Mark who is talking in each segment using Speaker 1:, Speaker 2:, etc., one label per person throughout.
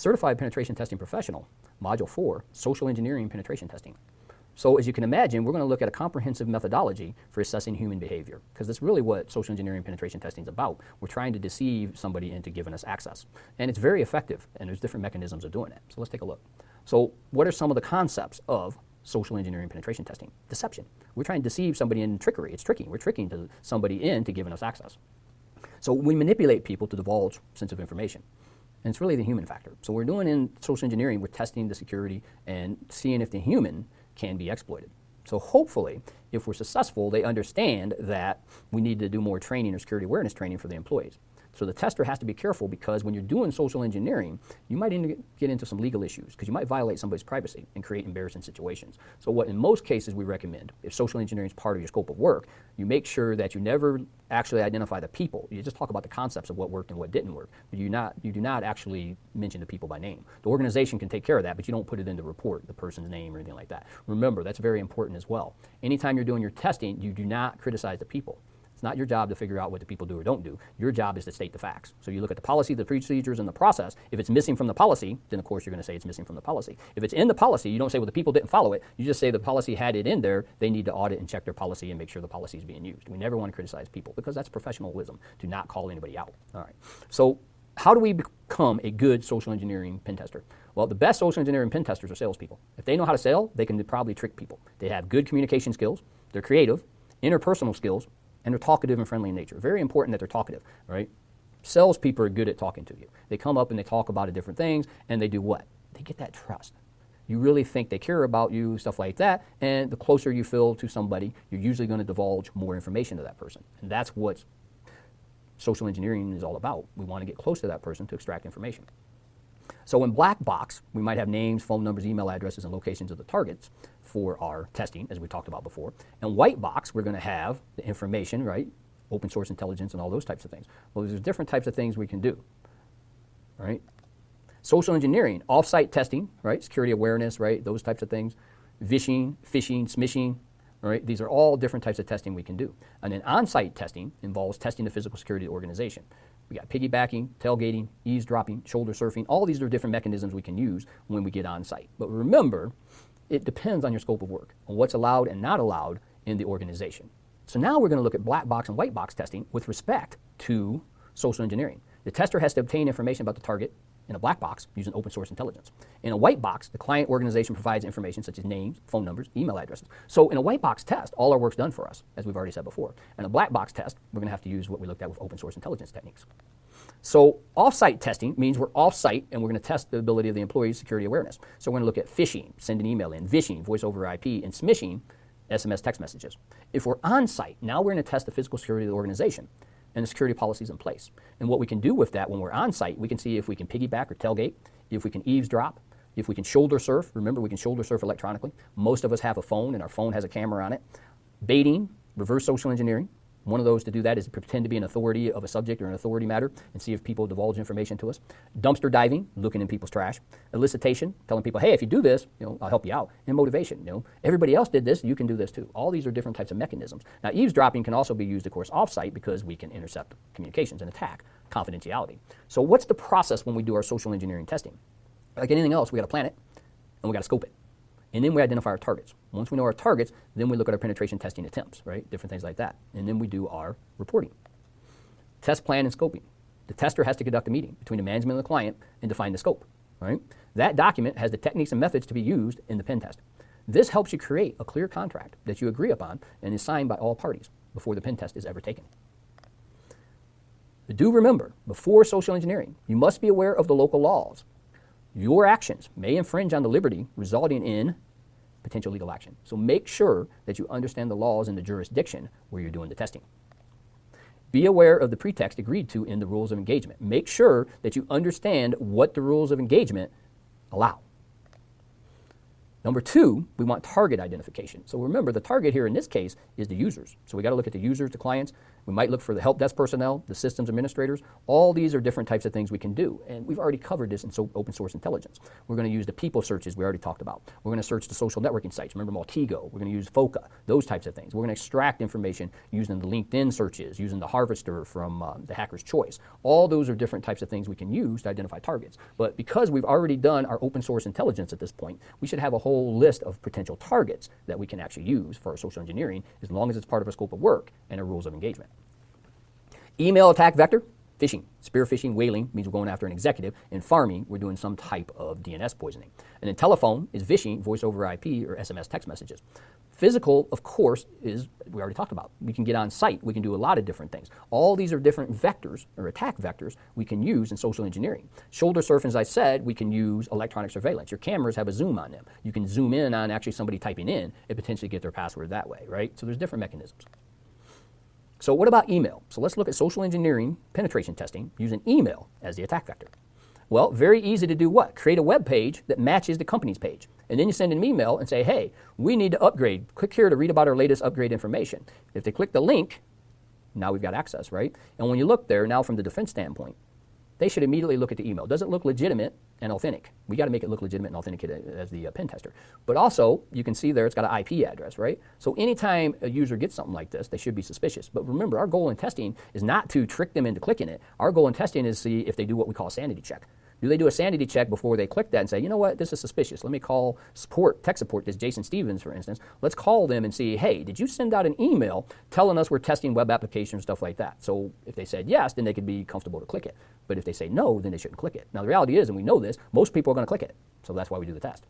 Speaker 1: Certified Penetration Testing Professional, Module 4, Social Engineering Penetration Testing. So as you can imagine, we're going to look at a comprehensive methodology for assessing human behavior, because that's really what social engineering penetration testing is about. We're trying to deceive somebody into giving us access. And it's very effective, and there's different mechanisms of doing it. So let's take a look. So what are some of the concepts of social engineering penetration testing? Deception. We're trying to deceive somebody in trickery. It's tricking. We're tricking somebody into giving us access. So we manipulate people to divulge sensitive information. And it's really the human factor. So we're doing in social engineering, we're testing the security and seeing if the human can be exploited. So hopefully, if we're successful, they understand that we need to do more training or security awareness training for the employees. So the tester has to be careful, because when you're doing social engineering, you might get into some legal issues, because you might violate somebody's privacy and create embarrassing situations. So what in most cases we recommend, if social engineering is part of your scope of work, you make sure that you never actually identify the people. You just talk about the concepts of what worked and what didn't work. But you do not actually mention the people by name. The organization can take care of that, but you don't put it in the report, the person's name or anything like that. Remember, that's very important as well. Anytime you're doing your testing, you do not criticize the people. It's not your job to figure out what the people do or don't do. Your job is to state the facts. So you look at the policy, the procedures, and the process. If it's missing from the policy, then of course you're going to say it's missing from the policy. If it's in the policy, you don't say, well, the people didn't follow it. You just say the policy had it in there. They need to audit and check their policy and make sure the policy is being used. We never want to criticize people, because that's professionalism. Do not call anybody out. All right. So how do we become a good social engineering pen tester? Well, the best social engineering pen testers are salespeople. If they know how to sell, they can probably trick people. They have good communication skills. They're creative, interpersonal skills, and they're talkative and friendly in nature. Very important that they're talkative, right? Salespeople are good at talking to you. They come up and they talk about different things, and they do what? They get that trust. You really think they care about you, stuff like that, and the closer you feel to somebody, you're usually going to divulge more information to that person. And that's what social engineering is all about. We want to get close to that person to extract information. So in black box, we might have names, phone numbers, email addresses, and locations of the targets for our testing, as we talked about before. In white box, we're going to have the information, right? Open source intelligence and all those types of things. Well, there's different types of things we can do, right? Social engineering, off-site testing, right? Security awareness, right? Those types of things. Vishing, phishing, smishing, right? These are all different types of testing we can do. And then on-site testing involves testing the physical security of the organization. We got piggybacking, tailgating, eavesdropping, shoulder surfing. All these are different mechanisms we can use when we get on site. But remember, it depends on your scope of work, on what's allowed and not allowed in the organization. So now we're going to look at black box and white box testing with respect to social engineering. The tester has to obtain information about the target in a black box using open source intelligence. In a white box, the client organization provides information such as names, phone numbers, email addresses. So in a white box test, all our work's done for us, as we've already said before. In a black box test, we're going to have to use what we looked at with open source intelligence techniques. So off-site testing means we're off-site and we're going to test the ability of the employee's security awareness. So we're going to look at phishing, send an email in, vishing, voice over IP, and smishing, SMS text messages. If we're on-site, now we're going to test the physical security of the organization and the security policies in place. And what we can do with that when we're on-site, we can see if we can piggyback or tailgate, if we can eavesdrop, if we can shoulder surf. Remember, we can shoulder surf electronically. Most of us have a phone, and our phone has a camera on it. Baiting, reverse social engineering. One of those to do that is pretend to be an authority of a subject or an authority matter and see if people divulge information to us. Dumpster diving, looking in people's trash. Elicitation, telling people, hey, if you do this, I'll help you out. And motivation, everybody else did this, you can do this too. All these are different types of mechanisms. Now, eavesdropping can also be used, of course, off-site because we can intercept communications and attack confidentiality. So what's the process when we do our social engineering testing? Like anything else, we got to plan it and we got to scope it. And then we identify our targets. Once we know our targets, then we look at our penetration testing attempts, right? Different things like that. And then we do our reporting. Test plan and scoping. The tester has to conduct a meeting between the management and the client and define the scope, right? That document has the techniques and methods to be used in the pen test. This helps you create a clear contract that you agree upon and is signed by all parties before the pen test is ever taken. But do remember, before social engineering, you must be aware of the local laws. Your actions may infringe on the liberty resulting in potential legal action. So make sure that you understand the laws in the jurisdiction where you're doing the testing. Be aware of the pretext agreed to in the rules of engagement. Make sure that you understand what the rules of engagement allow. Number two, we want target identification. So remember, the target here in this case is the users. So we got to look at the users, the clients. We might look for the help desk personnel, the systems administrators. All these are different types of things we can do. And we've already covered this in open source intelligence. We're going to use the people searches we already talked about. We're going to search the social networking sites. Remember Maltego. We're going to use FOCA, those types of things. We're going to extract information using the LinkedIn searches, using the Harvester from the Hacker's Choice. All those are different types of things we can use to identify targets. But because we've already done our open source intelligence at this point, we should have a whole list of potential targets that we can actually use for our social engineering as long as it's part of a scope of work and our rules of engagement. Email attack vector, phishing. Spear phishing, whaling means we're going after an executive. In farming, we're doing some type of DNS poisoning. And then telephone is phishing, voice over IP or SMS text messages. Physical, of course, is, we already talked about. We can get on site. We can do a lot of different things. All these are different vectors or attack vectors we can use in social engineering. Shoulder surfing, as I said, we can use electronic surveillance. Your cameras have a zoom on them. You can zoom in on actually somebody typing in and potentially get their password that way, right? So there's different mechanisms. So what about email? So let's look at social engineering penetration testing using email as the attack vector. Well, very easy to do what? Create a web page that matches the company's page. And then you send an email and say, hey, we need to upgrade. Click here to read about our latest upgrade information. If they click the link, now we've got access, right? And when you look there, now from the defense standpoint, they should immediately look at the email. Does it look legitimate and authentic? We got to make it look legitimate and authentic as the pen tester. But also, you can see there it's got an IP address, right? So anytime a user gets something like this, they should be suspicious. But remember, our goal in testing is not to trick them into clicking it. Our goal in testing is to see if they do what we call a sanity check. Do they do a sanity check before they click that and say, you know what, this is suspicious. Let me call support, tech support, this Jason Stevens, for instance. Let's call them and see, hey, did you send out an email telling us we're testing web applications, stuff like that? So if they said yes, then they could be comfortable to click it. But if they say no, then they shouldn't click it. Now the reality is, and we know this, most people are going to click it. So that's why we do the test.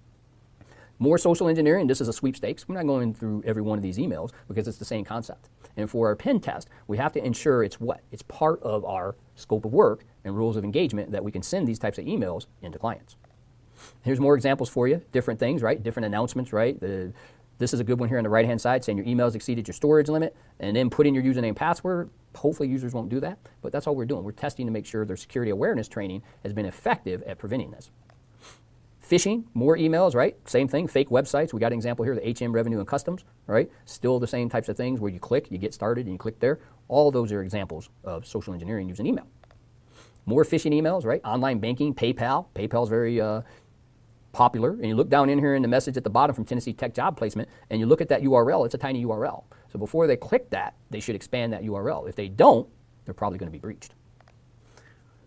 Speaker 1: More social engineering, this is a sweepstakes. We're not going through every one of these emails because it's the same concept. And for our pen test, we have to ensure it's what? It's part of our scope of work and rules of engagement that we can send these types of emails into clients. Here's more examples for you. Different things, right? Different announcements, right? This is a good one here on the right-hand side, saying your emails exceeded your storage limit, and then put in your username and password. Hopefully users won't do that, but that's all we're doing. We're testing to make sure their security awareness training has been effective at preventing this. Phishing, more emails, right? Same thing, fake websites. We got an example here, the HM Revenue and Customs, right? Still the same types of things where you click, you get started, and you click there. All those are examples of social engineering using email. More phishing emails, right? Online banking, PayPal. PayPal's very popular. And you look down in here in the message at the bottom from Tennessee Tech Job Placement, and you look at that URL, it's a tiny URL. So before they click that, they should expand that URL. If they don't, they're probably going to be breached.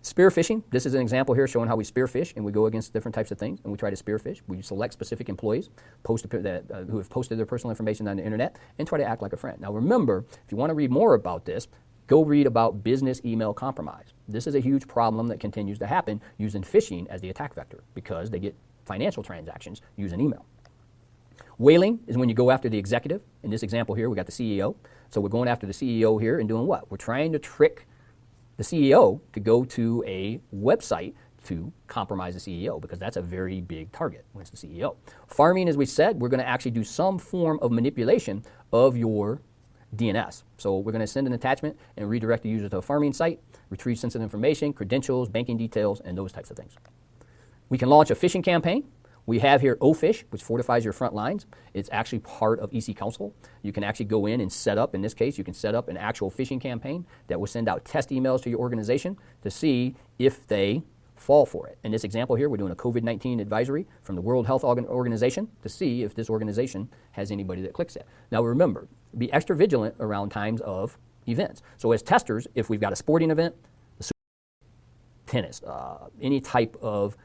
Speaker 1: Spear phishing, this is an example here showing how we spear fish, and we go against different types of things, and we try to spear fish. We select specific employees who have posted their personal information on the internet and try to act like a friend. Now remember, if you want to read more about this, go read about business email compromise. This is a huge problem that continues to happen using phishing as the attack vector because they get financial transactions using email. Whaling is when you go after the executive. In this example here, we got the CEO. So we're going after the CEO here and doing what? We're trying to trick the CEO to go to a website to compromise the CEO because that's a very big target when it's the CEO. Farming, as we said, we're going to actually do some form of manipulation of your DNS. So we're going to send an attachment and redirect the user to a farming site, retrieve sensitive information, credentials, banking details, and those types of things. We can launch a phishing campaign. We have here OPHISH, which fortifies your front lines. It's actually part of EC Council. You can actually go in and set up, in this case, you can set up an actual phishing campaign that will send out test emails to your organization to see if they fall for it. In this example here, we're doing a COVID-19 advisory from the World Health Organization to see if this organization has anybody that clicks it. Now remember, be extra vigilant around times of events. So as testers, if we've got a sporting event, tennis, any type of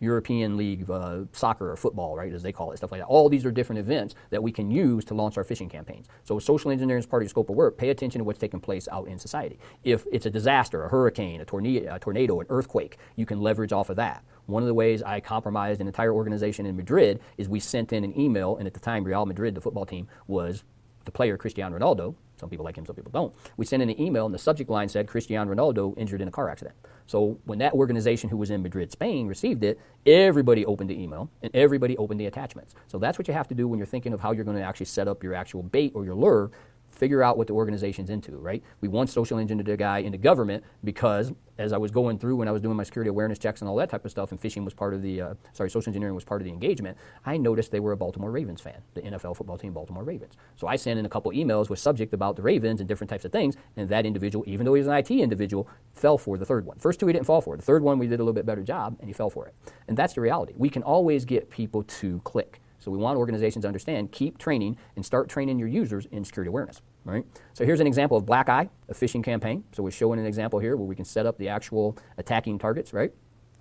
Speaker 1: European League, soccer or football, right, as they call it, stuff like that. All these are different events that we can use to launch our phishing campaigns. So social engineering is part of your scope of work. Pay attention to what's taking place out in society. If it's a disaster, a hurricane, a tornado, an earthquake, you can leverage off of that. One of the ways I compromised an entire organization in Madrid is we sent in an email, and at the time Real Madrid, the football team, was the player Cristiano Ronaldo. Some people like him, some people don't. We sent in an email, and the subject line said, Cristiano Ronaldo injured in a car accident. So when that organization who was in Madrid, Spain, received it, everybody opened the email, and everybody opened the attachments. So that's what you have to do when you're thinking of how you're going to actually set up your actual bait or your lure. figure out what the organization's into, right? We once social engineered a guy into government because as I was going through when I was doing my security awareness checks and all that type of stuff, and phishing was part of the, social engineering was part of the engagement, I noticed they were a Baltimore Ravens fan, the NFL football team Baltimore Ravens. So I sent in a couple emails with subject about the Ravens and different types of things, and that individual, even though he was an IT individual, fell for the third one. First two he didn't fall for. The third one we did a little bit better job, and he fell for it. And that's the reality. We can always get people to click. So we want organizations to understand, keep training and start training your users in security awareness, right? So here's an example of Black Eye, a phishing campaign. So we're showing an example here where we can set up the actual attacking targets, right?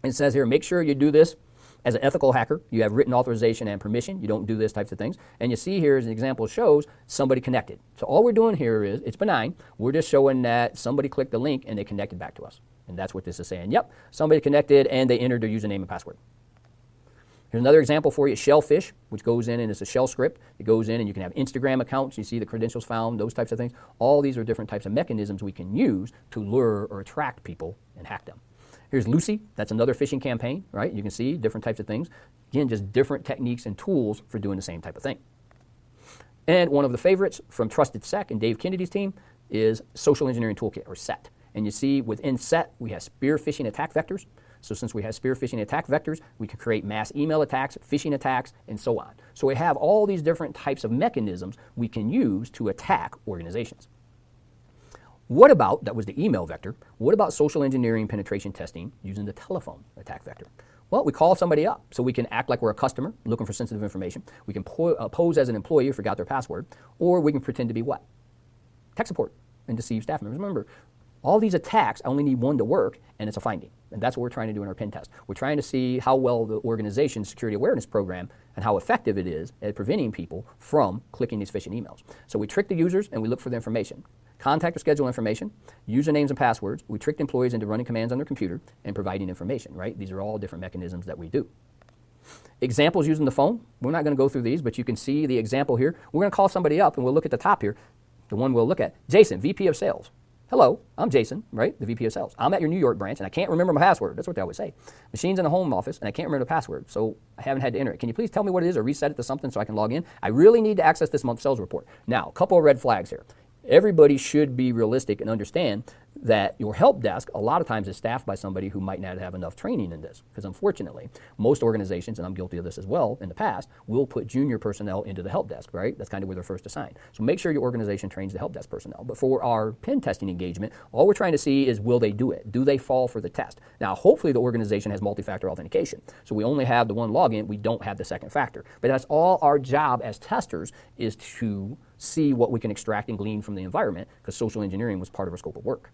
Speaker 1: And it says here, make sure you do this as an ethical hacker. You have written authorization and permission. You don't do this types of things. And you see here as an example shows somebody connected. So all we're doing here is, it's benign. We're just showing that somebody clicked the link and they connected back to us. And that's what this is saying. Yep, somebody connected and they entered their username and password. Here's another example for you, Shellfish, which goes in and it's a shell script. It goes in and you can have Instagram accounts. You see the credentials found, those types of things. All these are different types of mechanisms we can use to lure or attract people and hack them. Here's Lucy. That's another phishing campaign, right? You can see different types of things. Again, just different techniques and tools for doing the same type of thing. And one of the favorites from Trusted Sec and Dave Kennedy's team is Social Engineering Toolkit, or SET. And you see within SET, we have spear phishing attack vectors. So since we have spear phishing attack vectors, we can create mass email attacks, phishing attacks, and so on. So we have all these different types of mechanisms we can use to attack organizations. What about, that was the email vector, what about social engineering penetration testing using the telephone attack vector? Well, we call somebody up, so we can act like we're a customer looking for sensitive information. We can pose as an employee who forgot their password, or we can pretend to be what? Tech support and deceive staff members. Remember, all these attacks, I only need one to work, and it's a finding. And that's what we're trying to do in our pen test. We're trying to see how well the organization's security awareness program and how effective it is at preventing people from clicking these phishing emails. So we trick the users and we look for the information. Contact or schedule information, usernames and passwords. We tricked employees into running commands on their computer and providing information, right? These are all different mechanisms that we do. Examples using the phone. We're not going to go through these, but you can see the example here. We're going to call somebody up and we'll look at the top here. The one we'll look at, Jason, VP of Sales. Hello, I'm Jason, right, the VP of Sales. I'm at your New York branch, and I can't remember my password. That's what they always say. Machine's in the home office, and I can't remember the password, so I haven't had to enter it. Can you please tell me what it is or reset it to something so I can log in? I really need to access this month's sales report. Now, a couple of red flags here. Everybody should be realistic and understand that your help desk a lot of times is staffed by somebody who might not have enough training in this. Because unfortunately, most organizations, and I'm guilty of this as well in the past, will put junior personnel into the help desk, right? That's kind of where they're first assigned. So make sure your organization trains the help desk personnel. But for our pen testing engagement, all we're trying to see is will they do it? Do they fall for the test? Now, hopefully the organization has multi-factor authentication. So we only have the one login, we don't have the second factor. But that's all our job as testers is to see what we can extract and glean from the environment, because social engineering was part of our scope of work.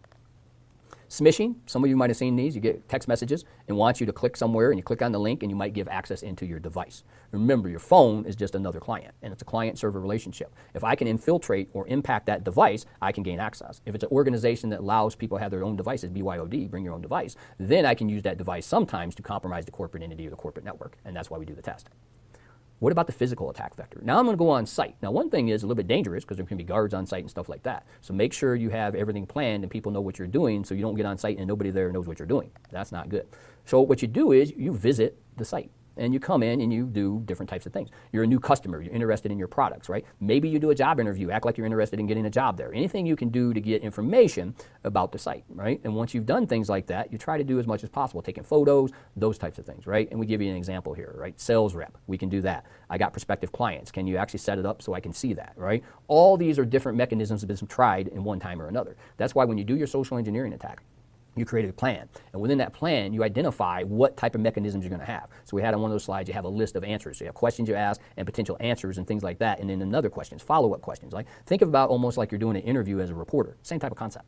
Speaker 1: Smishing, some of you might have seen these. You get text messages and want you to click somewhere, and you click on the link, and you might give access into your device. Remember, your phone is just another client, and it's a client-server relationship. If I can infiltrate or impact that device, I can gain access. If it's an organization that allows people to have their own devices, BYOD, bring your own device, then I can use that device sometimes to compromise the corporate entity or the corporate network, and that's why we do the test. What about the physical attack vector? Now I'm going to go on site. Now one thing is a little bit dangerous because there can be guards on site and stuff like that. So make sure you have everything planned and people know what you're doing so you don't get on site and nobody there knows what you're doing. That's not good. So what you do is you visit the site. And you come in and you do different types of things. You're a new customer. You're interested in your products, right? Maybe you do a job interview. Act like you're interested in getting a job there. Anything you can do to get information about the site, right? And once you've done things like that, you try to do as much as possible, taking photos, those types of things, right? And we give you an example here, right? Sales rep, we can do that. I got prospective clients. Can you actually set it up so I can see that, right? All these are different mechanisms that have been tried in one time or another. That's why when you do your social engineering attack, you create a plan. And within that plan, you identify what type of mechanisms you're going to have. So we had on one of those slides, you have a list of answers. So you have questions you ask and potential answers and things like that. And then another questions, follow-up questions. Like, think about almost like you're doing an interview as a reporter. Same type of concept.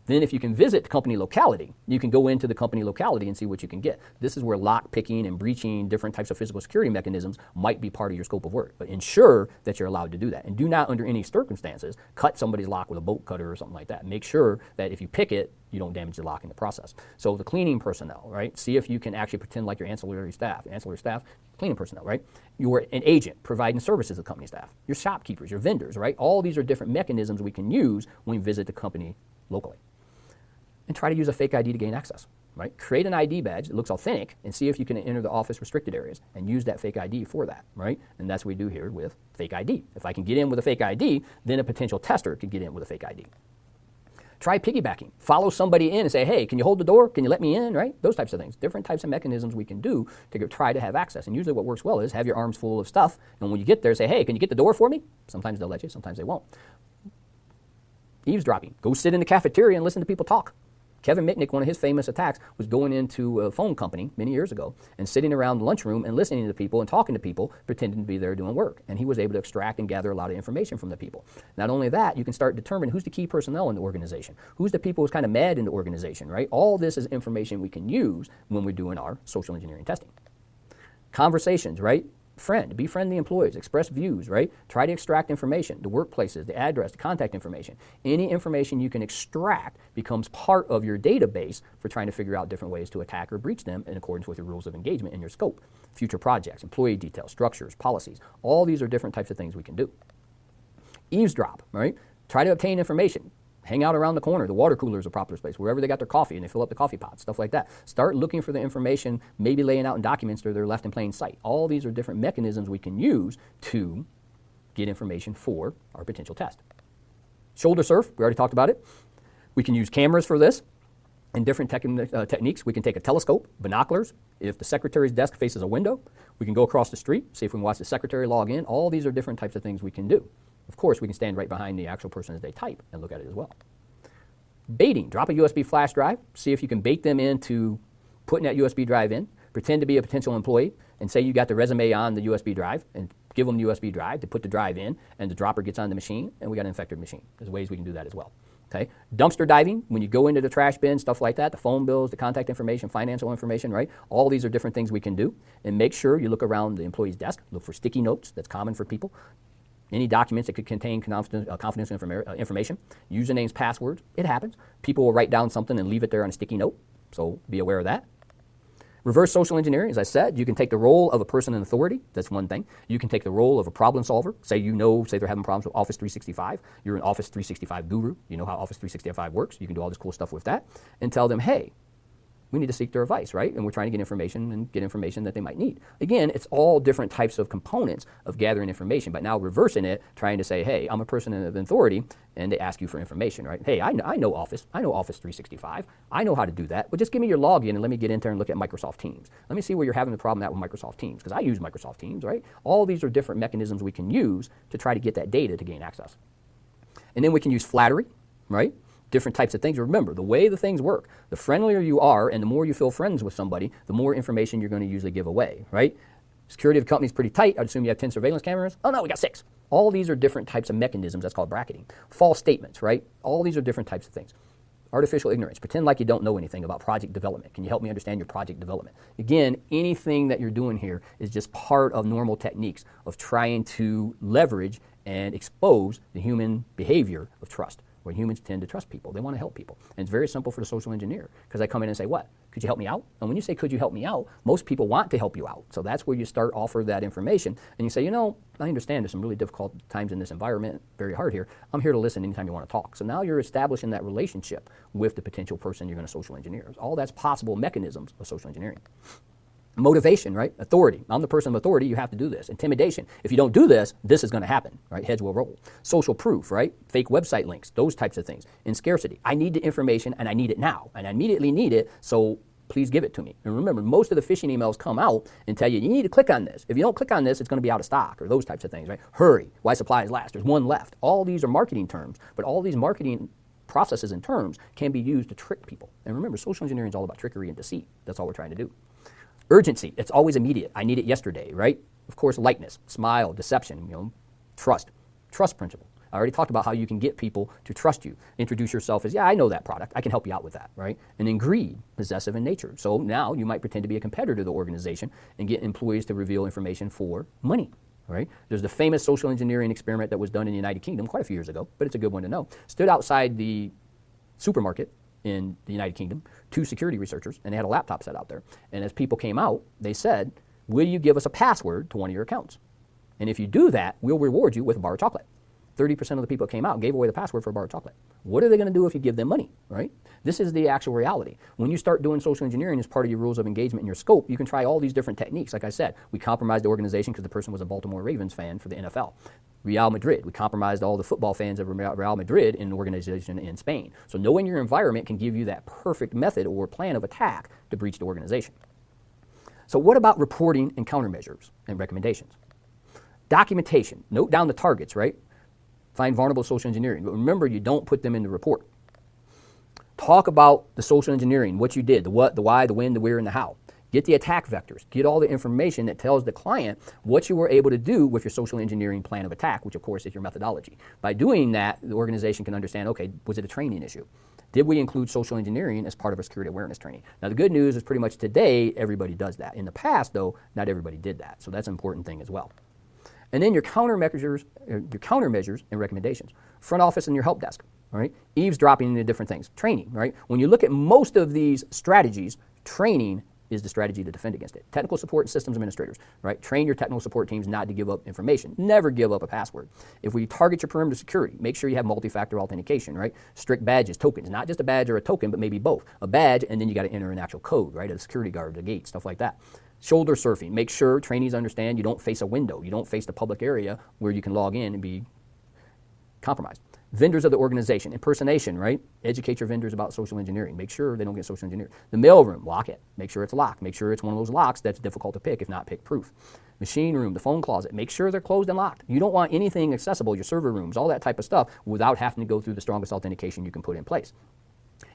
Speaker 1: Then if you can visit the company locality, you can go into the company locality and see what you can get. This is where lock picking and breaching different types of physical security mechanisms might be part of your scope of work. But ensure that you're allowed to do that. And do not, under any circumstances, cut somebody's lock with a bolt cutter or something like that. Make sure that if you pick it, you don't damage the lock in the process. So the cleaning personnel, right? See if you can actually pretend like your ancillary staff, cleaning personnel, right? You're an agent providing services to the company staff. Your shopkeepers, your vendors, right? All these are different mechanisms we can use when we visit the company locally. And try to use a fake ID to gain access. right? Create an ID badge that looks authentic and see if you can enter the office restricted areas and use that fake ID for that, right? And that's what we do here with fake ID. If I can get in with a fake ID, then a potential tester can get in with a fake ID. Try piggybacking. Follow somebody in and say, hey, can you hold the door? Can you let me in, right? Those types of things. Different types of mechanisms we can do to try to have access. And usually what works well is have your arms full of stuff, and when you get there, say, hey, can you get the door for me? Sometimes they'll let you, sometimes they won't. Eavesdropping. Go sit in the cafeteria and listen to people talk. Kevin Mitnick, one of his famous attacks, was going into a phone company many years ago and sitting around the lunchroom and listening to people and talking to people, pretending to be there doing work. And he was able to extract and gather a lot of information from the people. Not only that, you can start determining who's the key personnel in the organization, who's the people who's kind of mad in the organization, right? All this is information we can use when we're doing our social engineering testing. Conversations, right? Befriend the employees, express views, right? Try to extract information, the workplaces, the address, the contact information. Any information you can extract becomes part of your database for trying to figure out different ways to attack or breach them in accordance with your rules of engagement in your scope. Future projects, employee details, structures, policies, all these are different types of things we can do. Eavesdrop, right? Try to obtain information. Hang out around the corner. The water cooler is a popular space, wherever they got their coffee and they fill up the coffee pots, stuff like that. Start looking for the information, maybe laying out in documents that are left in plain sight. All these are different mechanisms we can use to get information for our potential test. Shoulder surf, we already talked about it. We can use cameras for this and different techniques. We can take a telescope, binoculars. If the secretary's desk faces a window, we can go across the street, see if we can watch the secretary log in. All these are different types of things we can do. Of course, we can stand right behind the actual person as they type and look at it as well. Baiting. Drop a USB flash drive. See if you can bait them into putting that USB drive in. Pretend to be a potential employee and say you got the resume on the USB drive and give them the USB drive to put the drive in, and the dropper gets on the machine and we got an infected machine. There's ways we can do that as well. Okay? Dumpster diving, when you go into the trash bin, stuff like that, the phone bills, the contact information, financial information, right? All these are different things we can do. And make sure you look around the employee's desk. Look for sticky notes. That's common for people. Any documents that could contain confidential information, usernames, passwords, it happens. People will write down something and leave it there on a sticky note, so be aware of that. Reverse social engineering, as I said, you can take the role of a person in authority, that's one thing. You can take the role of a problem solver. Say they're having problems with Office 365. You're an Office 365 guru. You know how Office 365 works. You can do all this cool stuff with that. And tell them, hey, we need to seek their advice, right? And we're trying to get information that they might need. Again, it's all different types of components of gathering information, but now reversing it, trying to say, hey, I'm a person of authority, and they ask you for information, right? Hey, I know Office 365. I know how to do that, but just give me your login and let me get in there and look at Microsoft Teams. Let me see where you're having the problem at with Microsoft Teams, because I use Microsoft Teams, right? All these are different mechanisms we can use to try to get that data to gain access. And then we can use flattery, right? Different types of things. Remember, the way the things work, the friendlier you are and the more you feel friends with somebody, the more information you're going to usually give away, right? Security of the company is pretty tight. I'd assume you have 10 surveillance cameras. Oh, no, we got 6. All these are different types of mechanisms. That's called bracketing. False statements, right? All these are different types of things. Artificial ignorance. Pretend like you don't know anything about project development. Can you help me understand your project development? Again, anything that you're doing here is just part of normal techniques of trying to leverage and expose the human behavior of trust, where humans tend to trust people. They want to help people. And it's very simple for the social engineer, because I come in and say, what? Could you help me out? And when you say, could you help me out, most people want to help you out. So that's where you start offer that information. And you say, you know, I understand there's some really difficult times in this environment, very hard here. I'm here to listen anytime you want to talk. So now you're establishing that relationship with the potential person you're going to social engineer. All that's possible mechanisms of social engineering. Motivation, right? Authority. I'm the person of authority. You have to do this. Intimidation. If you don't do this, this is going to happen, right? Heads will roll. Social proof, right? Fake website links, those types of things. In scarcity. I need the information and I need it now. And I immediately need it, so please give it to me. And remember, most of the phishing emails come out and tell you, you need to click on this. If you don't click on this, it's going to be out of stock, or those types of things, right? Hurry. Why supplies last? There's one left. All these are marketing terms, but all these marketing processes and terms can be used to trick people. And remember, social engineering is all about trickery and deceit. That's all we're trying to do. Urgency, it's always immediate. I need it yesterday, right? Of course, likeness, smile, deception, trust principle. I already talked about how you can get people to trust you. Introduce yourself as, yeah, I know that product. I can help you out with that, right? And then greed, possessive in nature. So now you might pretend to be a competitor to the organization and get employees to reveal information for money, right? There's the famous social engineering experiment that was done in the United Kingdom quite a few years ago, but it's a good one to know. Stood outside the supermarket in the United Kingdom, 2 security researchers, and they had a laptop set out there. And as people came out, they said, will you give us a password to one of your accounts? And if you do that, we'll reward you with a bar of chocolate. 30% of the people that came out gave away the password for a bar of chocolate. What are they going to do if you give them money, right? This is the actual reality. When you start doing social engineering as part of your rules of engagement in your scope, you can try all these different techniques. Like I said, we compromised the organization because the person was a Baltimore Ravens fan for the NFL. Real Madrid, we compromised all the football fans of Real Madrid in an organization in Spain. So knowing your environment can give you that perfect method or plan of attack to breach the organization. So what about reporting and countermeasures and recommendations? Documentation, note down the targets, right? Find vulnerable social engineering, but remember you don't put them in the report. Talk about the social engineering, what you did, the what, the why, the when, the where, and the how. Get the attack vectors. Get all the information that tells the client what you were able to do with your social engineering plan of attack, which of course is your methodology. By doing that, the organization can understand, okay, was it a training issue? Did we include social engineering as part of our security awareness training? Now the good news is pretty much today everybody does that. In the past though, not everybody did that. So that's an important thing as well. And then your countermeasures and recommendations. Front office and your help desk, all right? Eavesdropping into different things. Training, right? When you look at most of these strategies, training is the strategy to defend against it. Technical support and systems administrators, right? Train your technical support teams not to give up information. Never give up a password. If we target your perimeter security, make sure you have multi-factor authentication, right? Strict badges, tokens, not just a badge or a token, but maybe both. A badge, and then you got to enter an actual code, right? A security guard, the gate, stuff like that. Shoulder surfing. Make sure trainees understand you don't face a window. You don't face the public area where you can log in and be compromised. Vendors of the organization. Impersonation, right? Educate your vendors about social engineering. Make sure they don't get social engineered. The mailroom, lock it. Make sure it's locked. Make sure it's one of those locks that's difficult to pick, if not pick proof. Machine room, the phone closet. Make sure they're closed and locked. You don't want anything accessible, your server rooms, all that type of stuff, without having to go through the strongest authentication you can put in place.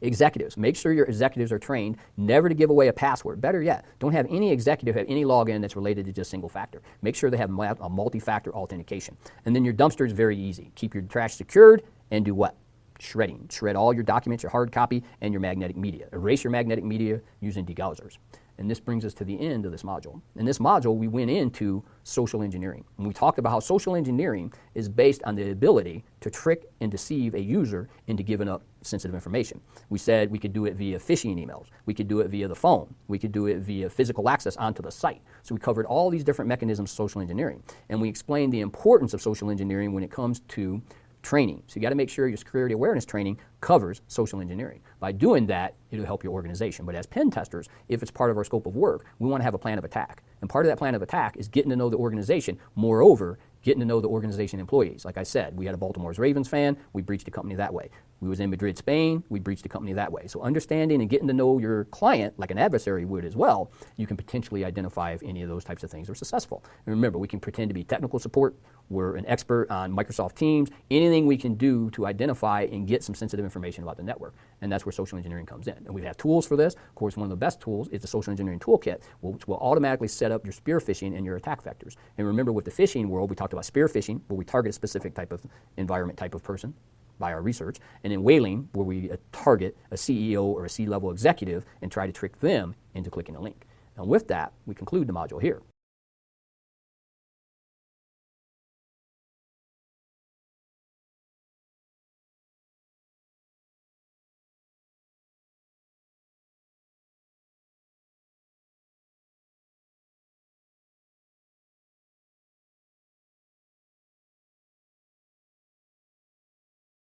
Speaker 1: Executives, make sure your executives are trained never to give away a password. Better yet, don't have any executive have any login that's related to just single factor. Make sure they have a multi-factor authentication. And then your dumpster is very easy. Keep your trash secured and do what? Shredding. Shred all your documents, your hard copy, and your magnetic media. Erase your magnetic media using degaussers. And this brings us to the end of this module. In this module, we went into social engineering. And we talked about how social engineering is based on the ability to trick and deceive a user into giving up sensitive information. We said we could do it via phishing emails. We could do it via the phone. We could do it via physical access onto the site. So we covered all these different mechanisms of social engineering. And we explained the importance of social engineering when it comes to training. So you got to make sure your security awareness training covers social engineering. By doing that, it'll help your organization. But as pen testers, if it's part of our scope of work, we want to have a plan of attack. And part of that plan of attack is getting to know the organization. Moreover, getting to know the organization employees. Like I said, we had a Baltimore Ravens fan, we breached the company that way. We was in Madrid, Spain, we breached the company that way. So understanding and getting to know your client, like an adversary would as well, you can potentially identify if any of those types of things are successful. And remember, we can pretend to be technical support. We're an expert on Microsoft Teams. Anything we can do to identify and get some sensitive information about the network. And that's where social engineering comes in. And we have tools for this. Of course, one of the best tools is the social engineering toolkit, which will automatically set up your spear phishing and your attack vectors. And remember, with the phishing world, we talked about spear phishing, where we target a specific type of environment, type of person by our research, and in whaling, where we target a CEO or a C-level executive and try to trick them into clicking a link. And with that, we conclude the module here.